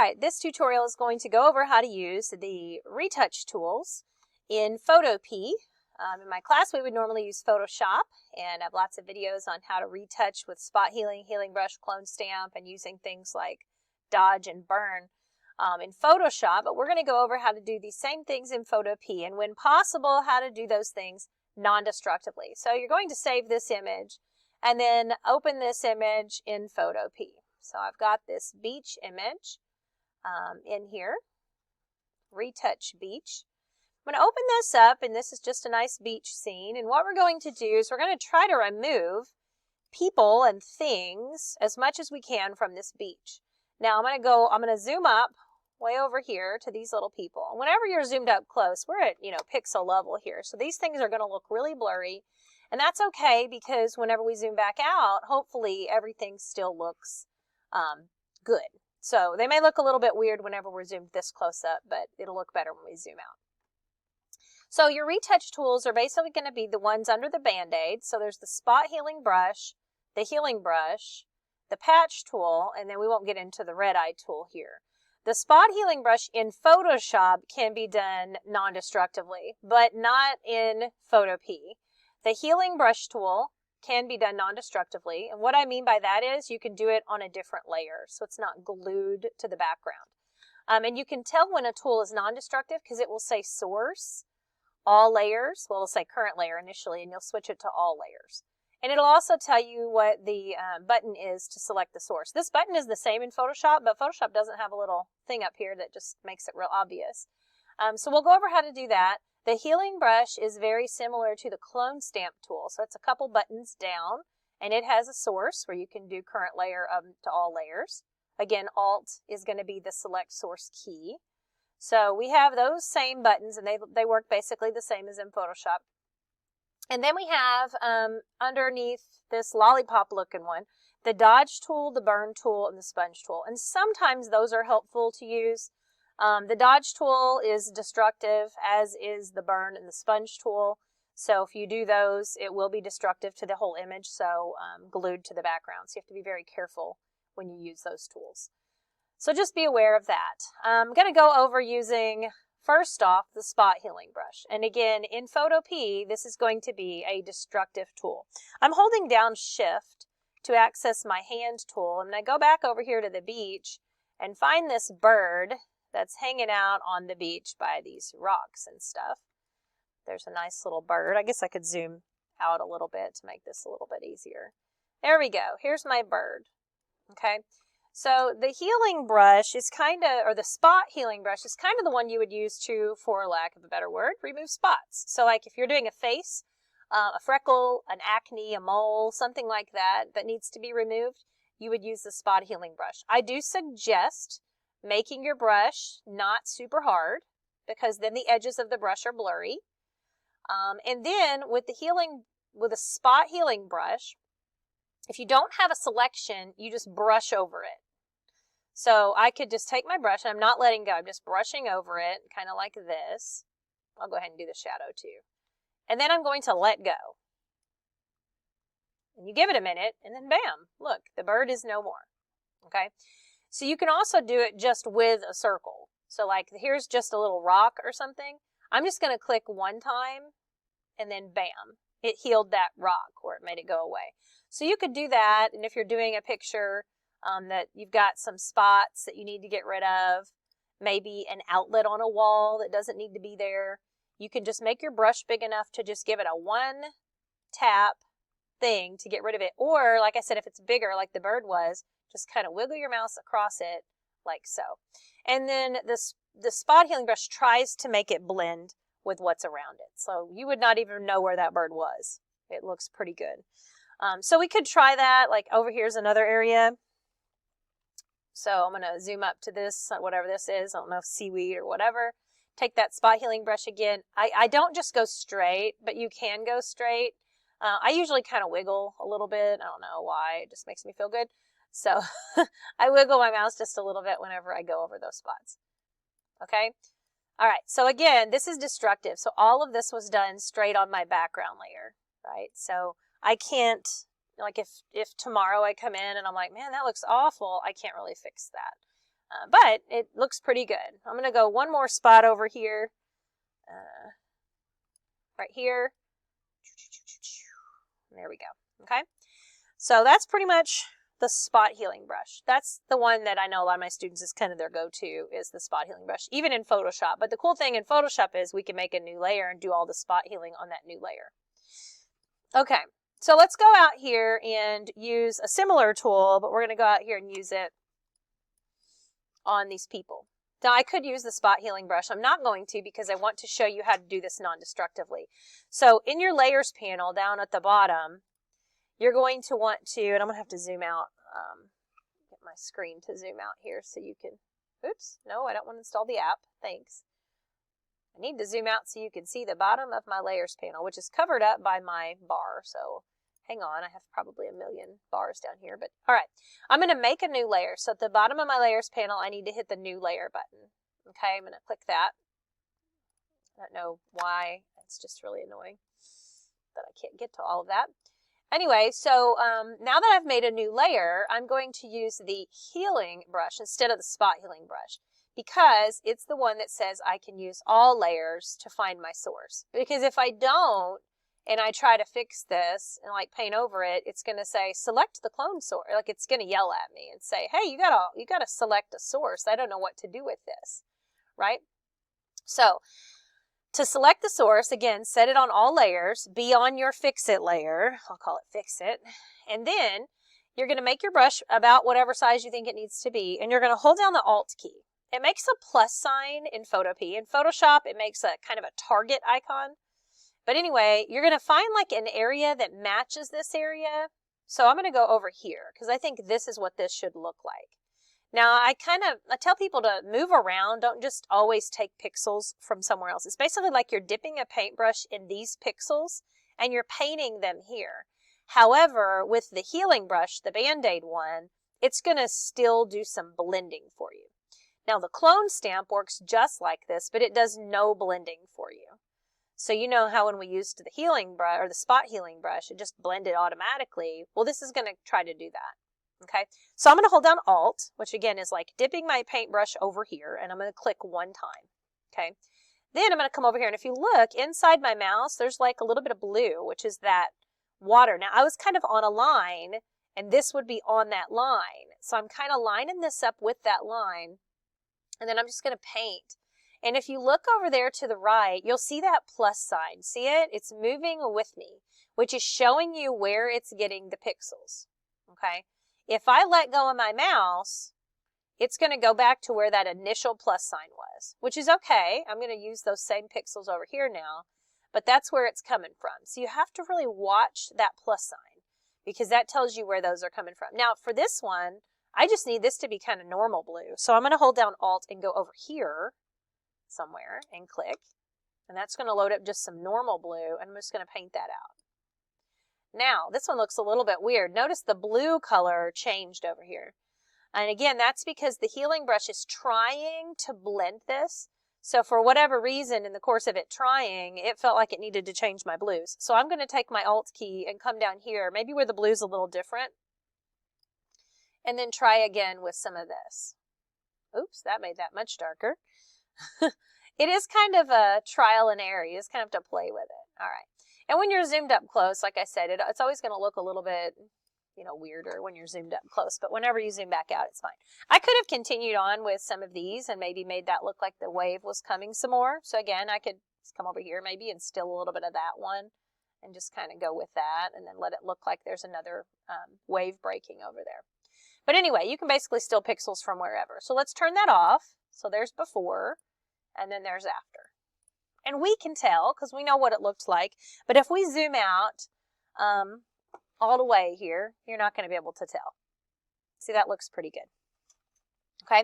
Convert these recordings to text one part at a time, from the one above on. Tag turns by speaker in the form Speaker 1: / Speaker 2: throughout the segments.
Speaker 1: Alright, this tutorial is going to go over how to use the retouch tools in PhotoPea. In my class we would normally use Photoshop, and I have lots of videos on how to retouch with spot healing, healing brush, clone stamp, and using things like dodge and burn in Photoshop. But we're going to go over how to do these same things in PhotoPea, and when possible, how to do those things non-destructively. So you're going to save this image and then open this image in PhotoPea. So I've got this beach image in here, retouch beach. I'm going to open this up, and this is just a nice beach scene, and what we're going to do is we're going to try to remove people and things as much as we can from this beach. Now I'm going to zoom up way over here to these little people. And whenever you're zoomed up close, we're at, pixel level here, so these things are going to look really blurry, and that's okay, because whenever we zoom back out, hopefully everything still looks good. So they may look a little bit weird whenever we're zoomed this close up, but it'll look better when we zoom out. So your retouch tools are basically going to be the ones under the Band-Aid. So there's the spot healing brush, the healing brush, the patch tool, and then we won't get into the red eye tool here. The spot healing brush in Photoshop can be done non-destructively, but not in PhotoPea. The healing brush tool can be done non-destructively, and what I mean by that is you can do it on a different layer, so it's not glued to the background. And you can tell when a tool is non-destructive because it will say source, all layers. Well, it'll say current layer initially, and you'll switch it to all layers. And it'll also tell you what the button is to select the source. This button is the same in Photoshop, but Photoshop doesn't have a little thing up here that just makes it real obvious. So we'll go over how to do that. The healing brush is very similar to the clone stamp tool. So it's a couple buttons down, and it has a source where you can do current layer to all layers. Again, Alt is going to be the select source key. So we have those same buttons, and they work basically the same as in Photoshop. And then we have underneath this lollipop looking one, the dodge tool, the burn tool, and the sponge tool. And sometimes those are helpful to use. The dodge tool is destructive, as is the burn and the sponge tool. So if you do those, it will be destructive to the whole image, so glued to the background. So you have to be very careful when you use those tools. So just be aware of that. I'm going to go over using, first off, the spot healing brush. And again, in PhotoPea, this is going to be a destructive tool. I'm holding down Shift to access my hand tool. I'm going to go back over here to the beach and find this bird that's hanging out on the beach by these rocks and stuff. There's a nice little bird. I guess I could zoom out a little bit to make this a little bit easier. There we go. Here's my bird. Okay. So the healing brush is or the spot healing brush is kind of the one you would use to, for lack of a better word, remove spots. So like if you're doing a face, a freckle, an acne, a mole, something like that needs to be removed, you would use the spot healing brush. I do suggest making your brush not super hard, because then the edges of the brush are blurry. And then with a spot healing brush, if you don't have a selection, you just brush over it. So I could just take my brush, and I'm not letting go. I'm just brushing over it, kind of like this. I'll go ahead and do the shadow too. And then I'm going to let go. And you give it a minute, and then bam, look, the bird is no more. Okay? So you can also do it just with a circle. So like here's just a little rock or something. I'm just going to click one time, and then bam, it healed that rock, or it made it go away. So you could do that, and if you're doing a picture that you've got some spots that you need to get rid of, maybe an outlet on a wall that doesn't need to be there, you can just make your brush big enough to just give it a one tap thing to get rid of it. Or like I said, if it's bigger like the bird was, just kind of wiggle your mouse across it like so. And then the spot healing brush tries to make it blend with what's around it. So you would not even know where that bird was. It looks pretty good. So we could try that. Like over here's another area. So I'm going to zoom up to this, whatever this is. I don't know if seaweed or whatever. Take that spot healing brush again. I don't just go straight, but you can go straight. I usually kind of wiggle a little bit. I don't know why. It just makes me feel good. So I wiggle my mouse just a little bit whenever I go over those spots. Okay? All right. So again, this is destructive. So all of this was done straight on my background layer, right? So I can't, like if tomorrow I come in and I'm like, man, that looks awful, I can't really fix that. But it looks pretty good. I'm going to go one more spot over here, right here. There we go. Okay. So that's pretty much the spot healing brush. That's the one that I know a lot of my students is kind of their go-to, is the spot healing brush, even in Photoshop. But the cool thing in Photoshop is we can make a new layer and do all the spot healing on that new layer. Okay, so let's go out here and use a similar tool, but we're going to go out here and use it on these people. Now I could use the spot healing brush. I'm not going to because I want to show you how to do this non-destructively. So in your layers panel down at the bottom, you're going to want to, and I'm going to have to zoom out, get my screen to zoom out here so you can, oops, no, I don't want to install the app, thanks. I need to zoom out so you can see the bottom of my layers panel, which is covered up by my bar, so hang on, I have probably a million bars down here, but all right. I'm going to make a new layer, so at the bottom of my layers panel, I need to hit the new layer button. Okay, I'm going to click that. I don't know why, it's just really annoying that I can't get to all of that. Anyway, so now that I've made a new layer, I'm going to use the healing brush instead of the spot healing brush because it's the one that says I can use all layers to find my source. Because if I don't, and I try to fix this and like paint over it, it's going to say select the clone source. Like it's going to yell at me and say, hey, you gotta select a source. I don't know what to do with this, right? So to select the source, again, set it on all layers, be on your fix it layer. I'll call it fix it. And then you're going to make your brush about whatever size you think it needs to be. And you're going to hold down the Alt key. It makes a plus sign in PhotoPea. In Photoshop, it makes a kind of a target icon. But anyway, you're going to find like an area that matches this area. So I'm going to go over here because I think this is what this should look like. Now, I tell people to move around. Don't just always take pixels from somewhere else. It's basically like you're dipping a paintbrush in these pixels and you're painting them here. However, with the healing brush, the Band-Aid one, it's going to still do some blending for you. Now, the clone stamp works just like this, but it does no blending for you. So you know how when we used the healing brush or the spot healing brush, it just blended automatically. Well, this is going to try to do that. Okay, so I'm going to hold down Alt, which again is like dipping my paintbrush over here, and I'm going to click one time. Okay, then I'm going to come over here, and if you look inside my mouse, there's like a little bit of blue, which is that water. Now, I was kind of on a line, and this would be on that line. So I'm kind of lining this up with that line, and then I'm just going to paint. And if you look over there to the right, you'll see that plus sign. See it? It's moving with me, which is showing you where it's getting the pixels. Okay. If I let go of my mouse, it's going to go back to where that initial plus sign was, which is okay. I'm going to use those same pixels over here now, but that's where it's coming from. So you have to really watch that plus sign because that tells you where those are coming from. Now for this one, I just need this to be kind of normal blue. So I'm going to hold down Alt and go over here somewhere and click, and that's going to load up just some normal blue, and I'm just going to paint that out. Now, this one looks a little bit weird. Notice the blue color changed over here. And again, that's because the healing brush is trying to blend this. So for whatever reason, in the course of it trying, it felt like it needed to change my blues. So I'm going to take my Alt key and come down here, maybe where the blue's a little different, and then try again with some of this. Oops, that made that much darker. It is kind of a trial and error. You just kind of have to play with it. All right. And when you're zoomed up close, like I said, it's always going to look a little bit, weirder when you're zoomed up close. But whenever you zoom back out, it's fine. I could have continued on with some of these and maybe made that look like the wave was coming some more. So again, I could come over here maybe and still a little bit of that one and just kind of go with that and then let it look like there's another wave breaking over there. But anyway, you can basically steal pixels from wherever. So let's turn that off. So there's before and then there's after. And we can tell because we know what it looked like. But if we zoom out all the way here, you're not going to be able to tell. See, that looks pretty good. Okay.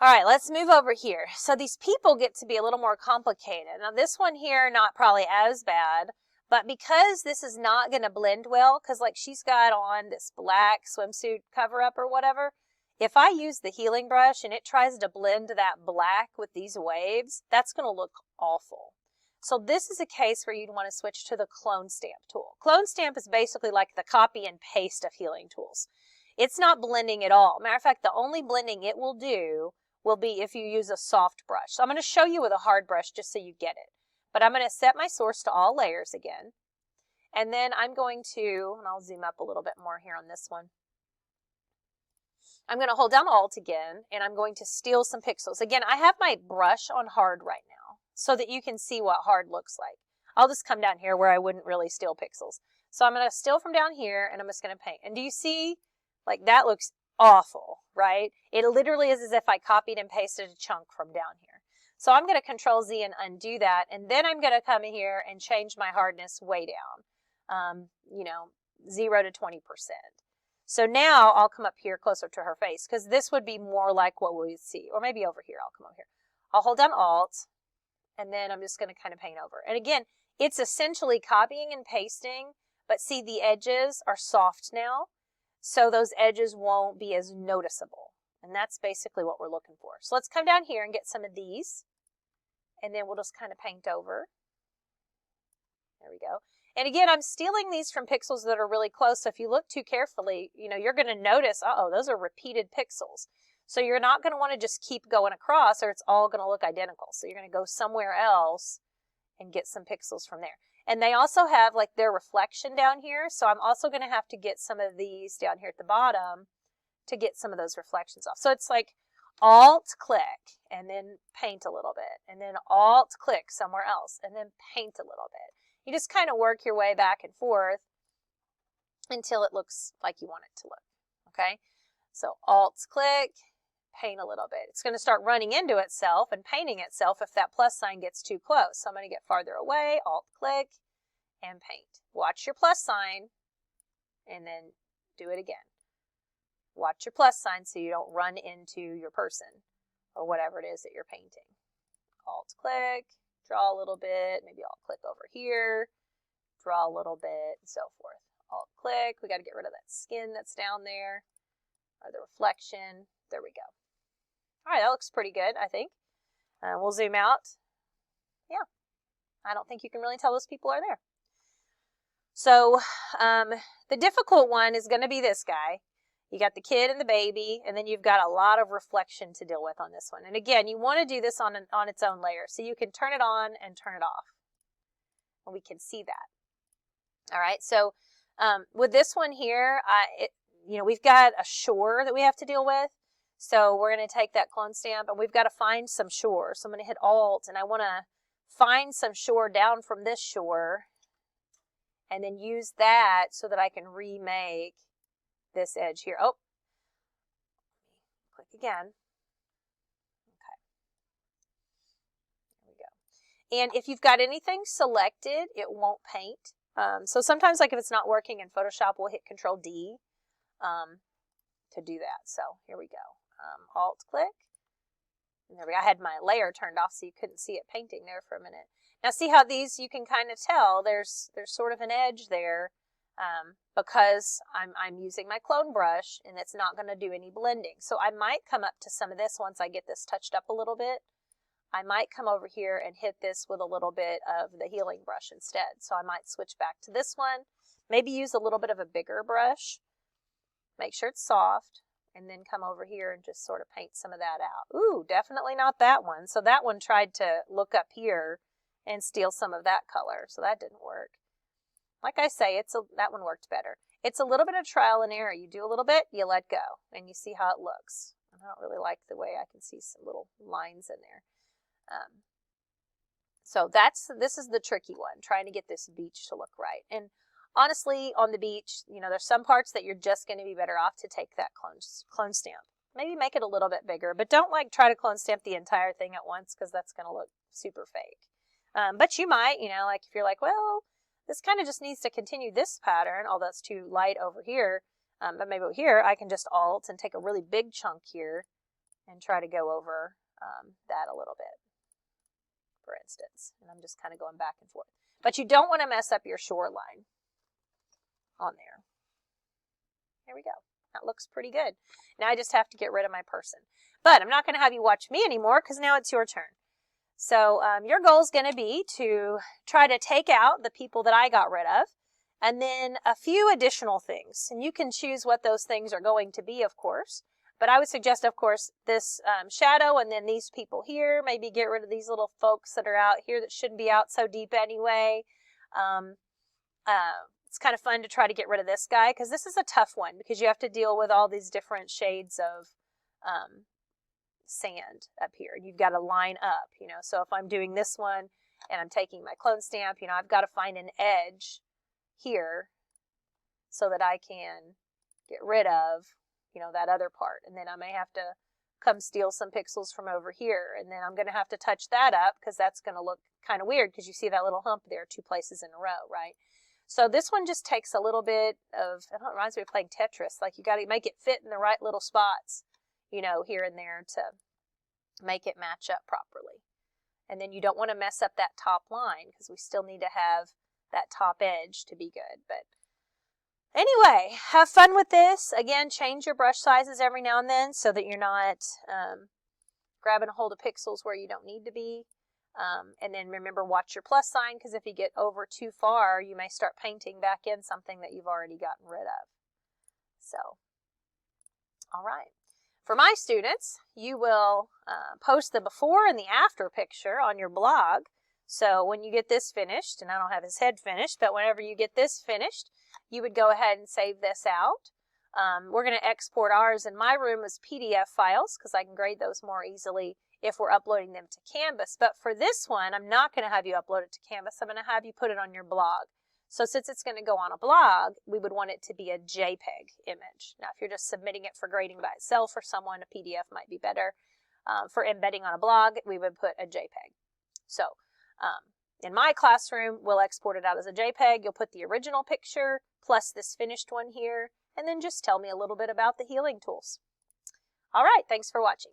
Speaker 1: All right, let's move over here. So these people get to be a little more complicated. Now this one here, not probably as bad, but because this is not going to blend well, because like she's got on this black swimsuit cover up or whatever, if I use the healing brush and it tries to blend that black with these waves, that's going to look awful. So this is a case where you'd want to switch to the clone stamp tool. Clone stamp is basically like the copy and paste of healing tools. It's not blending at all. Matter of fact, the only blending it will do will be if you use a soft brush. So I'm going to show you with a hard brush just so you get it. But I'm going to set my source to all layers again. And then I'm going to, and I'll zoom up a little bit more here on this one. I'm going to hold down Alt again, and I'm going to steal some pixels. Again, I have my brush on hard right now so that you can see what hard looks like. I'll just come down here where I wouldn't really steal pixels. So I'm going to steal from down here, and I'm just going to paint. And do you see, like, that looks awful, right? It literally is as if I copied and pasted a chunk from down here. So I'm going to Control Z and undo that, and then I'm going to come in here and change my hardness way down, 0 to 20%. So now I'll come up here closer to her face, because this would be more like what we see. Or maybe over here, I'll come over here. I'll hold down Alt, and then I'm just going to kind of paint over. And again, it's essentially copying and pasting, but see, the edges are soft now, so those edges won't be as noticeable. And that's basically what we're looking for. So let's come down here and get some of these, and then we'll just kind of paint over. There we go. And again, I'm stealing these from pixels that are really close. So if you look too carefully, you're going to notice, uh-oh, those are repeated pixels. So you're not going to want to just keep going across, or it's all going to look identical. So you're going to go somewhere else and get some pixels from there. And they also have like their reflection down here. So I'm also going to have to get some of these down here at the bottom to get some of those reflections off. So it's like Alt-click and then paint a little bit, and then Alt-click somewhere else and then paint a little bit. You just kind of work your way back and forth until it looks like you want it to look, okay? So Alt-click, paint a little bit. It's going to start running into itself and painting itself if that plus sign gets too close. So I'm going to get farther away, Alt-click, and paint. Watch your plus sign, and then do it again. Watch your plus sign so you don't run into your person or whatever it is that you're painting. Alt-click. Draw a little bit, maybe I'll click over here, draw a little bit, and so forth. Alt-click, we got to get rid of that skin that's down there, or the reflection. There we go. All right, that looks pretty good, I think. We'll zoom out. Yeah, I don't think you can really tell those people are there. So the difficult one is going to be this guy. You got the kid and the baby, and then you've got a lot of reflection to deal with on this one. And again, you want to do this on its own layer, so you can turn it on and turn it off. And we can see that. All right, so with this one here, we've got a shore that we have to deal with. So we're going to take that clone stamp, and we've got to find some shore. So I'm going to hit Alt, and I want to find some shore down from this shore, and then use that so that I can remake this edge here. Oh, click again. Okay. There we go. And if you've got anything selected, it won't paint. So sometimes, like if it's not working in Photoshop, we'll hit Control D to do that. So here we go. Alt-click. And there we go. I had my layer turned off so you couldn't see it painting there for a minute. Now see how these, you can kind of tell there's sort of an edge there. Because I'm using my clone brush and it's not going to do any blending. So I might come up to some of this once I get this touched up a little bit. I might come over here and hit this with a little bit of the healing brush instead. So I might switch back to this one, maybe use a little bit of a bigger brush, make sure it's soft, and then come over here and just sort of paint some of that out. Ooh, definitely not that one. So that one tried to look up here and steal some of that color, so that didn't work. Like I say, that one worked better. It's a little bit of trial and error. You do a little bit, you let go, and you see how it looks. I don't really like the way I can see some little lines in there. So this is the tricky one, trying to get this beach to look right. And honestly, on the beach, there's some parts that you're just going to be better off to take that clone stamp. Maybe make it a little bit bigger, but don't try to clone stamp the entire thing at once, because that's going to look super fake. But you might, like if you're like, well, this kind of just needs to continue this pattern, although it's too light over here. But maybe over here, I can just Alt and take a really big chunk here and try to go over that a little bit, for instance. And I'm just kind of going back and forth. But you don't want to mess up your shoreline on there. Here we go. That looks pretty good. Now I just have to get rid of my person. But I'm not going to have you watch me anymore, because now it's your turn. So your goal is going to be to try to take out the people that I got rid of, and then a few additional things. And you can choose what those things are going to be, of course. But I would suggest, of course, this shadow and then these people here. Maybe get rid of these little folks that are out here that shouldn't be out so deep anyway. It's kind of fun to try to get rid of this guy because this is a tough one because you have to deal with all these different shades of sand up here. You've got to line up, you know. So if I'm doing this one and I'm taking my clone stamp, you know, I've got to find an edge here so that I can get rid of, you know, that other part. And then I may have to come steal some pixels from over here. And then I'm going to have to touch that up because that's going to look kind of weird because you see that little hump there 2 places in a row, right? So this one just takes a little bit of, it reminds me of playing Tetris. Like you got to make it fit in the right little spots, you know, here and there to make it match up properly. And then you don't want to mess up that top line because we still need to have that top edge to be good. But anyway, have fun with this. Again, change your brush sizes every now and then so that you're not grabbing a hold of pixels where you don't need to be. And then remember, watch your plus sign because if you get over too far, you may start painting back in something that you've already gotten rid of. So, all right. For my students, you will post the before and the after picture on your blog. So when you get this finished, and I don't have his head finished, but whenever you get this finished, you would go ahead and save this out. We're going to export ours in my room as PDF files because I can grade those more easily if we're uploading them to Canvas. But for this one, I'm not going to have you upload it to Canvas. I'm going to have you put it on your blog. So since it's going to go on a blog, we would want it to be a JPEG image. Now, if you're just submitting it for grading by itself for someone, a PDF might be better. For embedding on a blog, we would put a JPEG. So in my classroom, we'll export it out as a JPEG. You'll put the original picture plus this finished one here, and then just tell me a little bit about the healing tools. All right, thanks for watching.